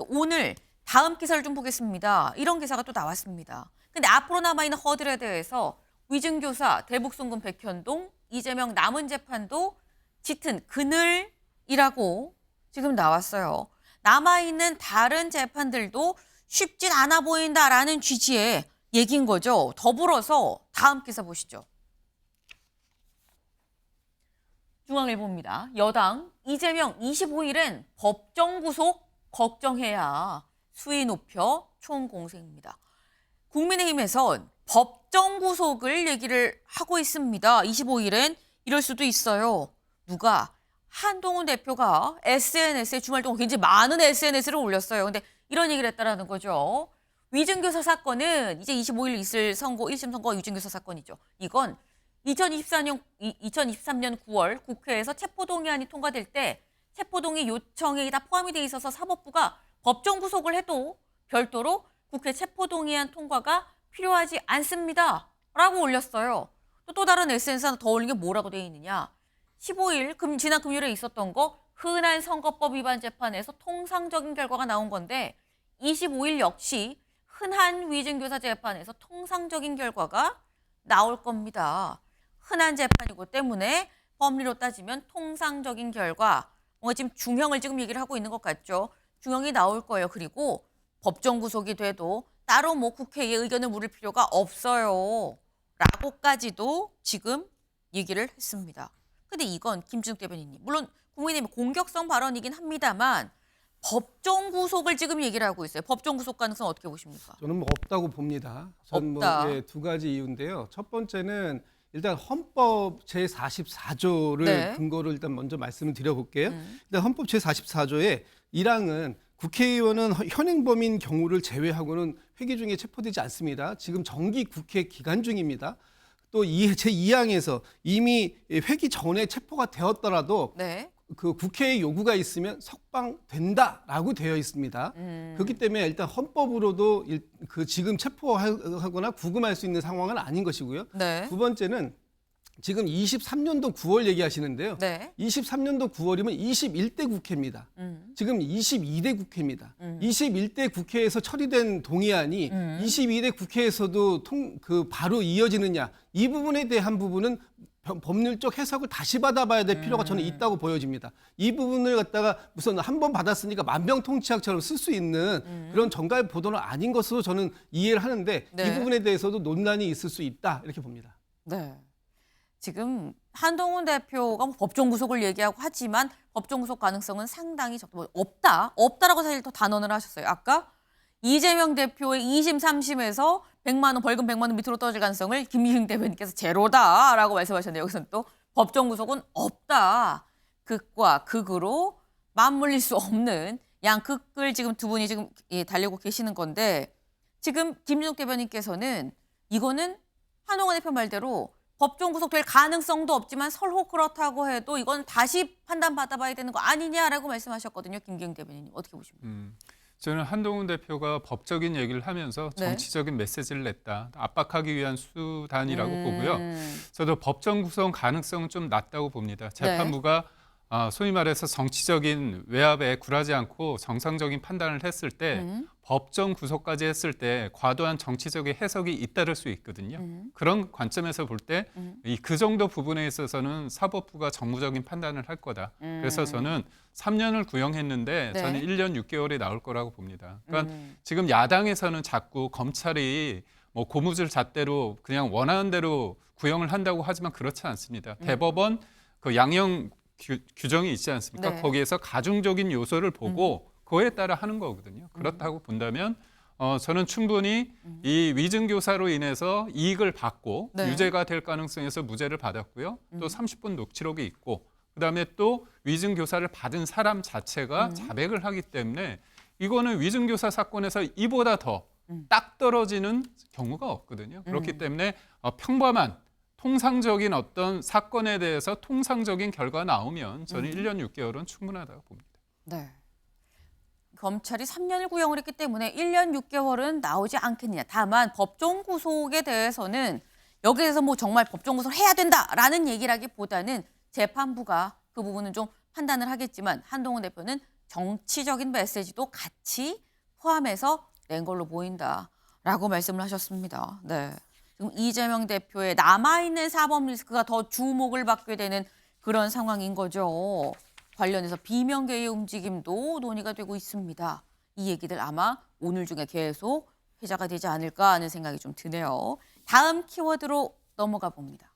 오늘 다음 기사를 좀 보겠습니다. 이런 기사가 또 나왔습니다. 근데 앞으로 남아있는 허들에 대해서 위증교사, 대북송금 백현동, 이재명 남은 재판도 짙은 그늘이라고 지금 나왔어요. 남아있는 다른 재판들도 쉽진 않아 보인다라는 취지의 얘기인 거죠. 더불어서 다음 기사 보시죠. 중앙일보입니다. 여당 이재명 25일엔 법정 구속 걱정해야 수위 높여 총공세입니다. 국민의힘에선 법정 구속을 얘기를 하고 있습니다. 25일엔 이럴 수도 있어요. 누가? 한동훈 대표가 SNS에 주말 동안 굉장히 많은 SNS를 올렸어요. 근데 이런 얘기를 했다라는 거죠. 위증교사 사건은 이제 25일 있을 선고, 1심 선고가 위증교사 사건이죠. 이건 2023년 9월 국회에서 체포동의안이 통과될 때 체포동의 요청에 다 포함이 돼 있어서 사법부가 법정 구속을 해도 별도로 국회 체포동의안 통과가 필요하지 않습니다. 라고 올렸어요. 또 다른 SNS 하나 더 올린 게 뭐라고 되어 있느냐. 15일 지난 금요일에 있었던 거 흔한 선거법 위반 재판에서 통상적인 결과가 나온 건데 25일 역시 흔한 위증교사 재판에서 통상적인 결과가 나올 겁니다. 흔한 재판이고 때문에 법리로 따지면 통상적인 결과, 뭔가 지금 중형을 지금 얘기를 하고 있는 것 같죠. 중형이 나올 거예요. 그리고 법정 구속이 돼도 따로 뭐 국회의 의견을 물을 필요가 없어요. 라고까지도 지금 얘기를 했습니다. 근데 이건 김진욱 대변인님, 물론 국민의힘 공격성 발언이긴 합니다만 법정 구속을 지금 얘기를 하고 있어요. 법정 구속 가능성 어떻게 보십니까? 저는 뭐 없다고 봅니다. 저는 없다. 두 가지 이유인데요. 첫 번째는 일단 헌법 제44조를 네. 근거로 일단 먼저 말씀을 드려볼게요. 일단 헌법 제44조에 1항은 국회의원은 현행범인 경우를 제외하고는 회기 중에 체포되지 않습니다. 지금 정기 국회 기간 중입니다. 또 제2항에서 이미 회기 전에 체포가 되었더라도 네. 그 국회의 요구가 있으면 석방된다라고 되어 있습니다. 그렇기 때문에 일단 헌법으로도 그 지금 체포하거나 구금할 수 있는 상황은 아닌 것이고요. 네. 두 번째는 지금 23년도 9월 얘기하시는데요. 네. 23년도 9월이면 21대 국회입니다. 지금 22대 국회입니다. 21대 국회에서 처리된 동의안이 22대 국회에서도 바로 이어지느냐, 이 부분에 대한 부분은 법률적 해석을 다시 받아봐야 될 필요가 저는 있다고 보여집니다. 이 부분을 갖다가 무슨 한 번 받았으니까 만병통치약처럼 쓸 수 있는 그런 정갈 보도는 아닌 것으로 저는 이해를 하는데 네. 이 부분에 대해서도 논란이 있을 수 있다 이렇게 봅니다. 네. 지금 한동훈 대표가 법정 구속을 얘기하고 하지만 법정 구속 가능성은 상당히 없다라고 사실 더 단언을 하셨어요. 아까 이재명 대표의 2심, 3심에서 100만 원 벌금 100만 원 밑으로 떨어질 가능성을 김유승 대변인께서 제로다라고 말씀하셨는데 여기서는 또 법정 구속은 없다. 극과 극으로 맞물릴 수 없는 양극을 지금 두 분이 지금 달리고 계시는 건데 지금 김유승 대변인께서는 이거는 한동훈 대표 말대로 법정 구속될 가능성도 없지만 설호 그렇다고 해도 이건 다시 판단받아봐야 되는 거 아니냐라고 말씀하셨거든요. 김기영 대변인님 어떻게 보십니까? 저는 한동훈 대표가 법적인 얘기를 하면서 네. 정치적인 메시지를 냈다. 압박하기 위한 수단이라고 보고요. 저도 법정 구속 가능성은 좀 낮다고 봅니다. 재판부가 소위 말해서 정치적인 외압에 굴하지 않고 정상적인 판단을 했을 때 법정 구속까지 했을 때 과도한 정치적인 해석이 잇따를 수 있거든요. 그런 관점에서 볼 때 그 정도 부분에 있어서는 사법부가 정무적인 판단을 할 거다. 그래서 저는 3년을 구형했는데 네. 저는 1년 6개월이 나올 거라고 봅니다. 그러니까 지금 야당에서는 자꾸 검찰이 뭐 고무줄 잣대로 그냥 원하는 대로 구형을 한다고 하지만 그렇지 않습니다. 대법원 그 양형 규정이 있지 않습니까? 네. 거기에서 가중적인 요소를 보고 그거에 따라 하는 거거든요. 그렇다고 본다면 저는 충분히 이 위증교사로 인해서 이익을 받고 네. 유죄가 될 가능성에서 무죄를 받았고요. 또 30분 녹취록이 있고 그다음에 또 위증교사를 받은 사람 자체가 자백을 하기 때문에 이거는 위증교사 사건에서 이보다 더 딱 떨어지는 경우가 없거든요. 그렇기 때문에 평범한 통상적인 어떤 사건에 대해서 통상적인 결과가 나오면 저는 1년 6개월은 충분하다고 봅니다. 네. 검찰이 3년을 구형을 했기 때문에 1년 6개월은 나오지 않겠느냐. 다만 법정 구속에 대해서는 여기에서 뭐 정말 법정 구속을 해야 된다라는 얘기라기보다는 재판부가 그 부분은 좀 판단을 하겠지만 한동훈 대표는 정치적인 메시지도 같이 포함해서 낸 걸로 보인다라고 말씀을 하셨습니다. 네. 지금 이재명 대표의 남아있는 사법 리스크가 더 주목을 받게 되는 그런 상황인 거죠. 관련해서 비명계의 움직임도 논의가 되고 있습니다. 이 얘기들 아마 오늘 중에 계속 회자가 되지 않을까 하는 생각이 좀 드네요. 다음 키워드로 넘어가 봅니다.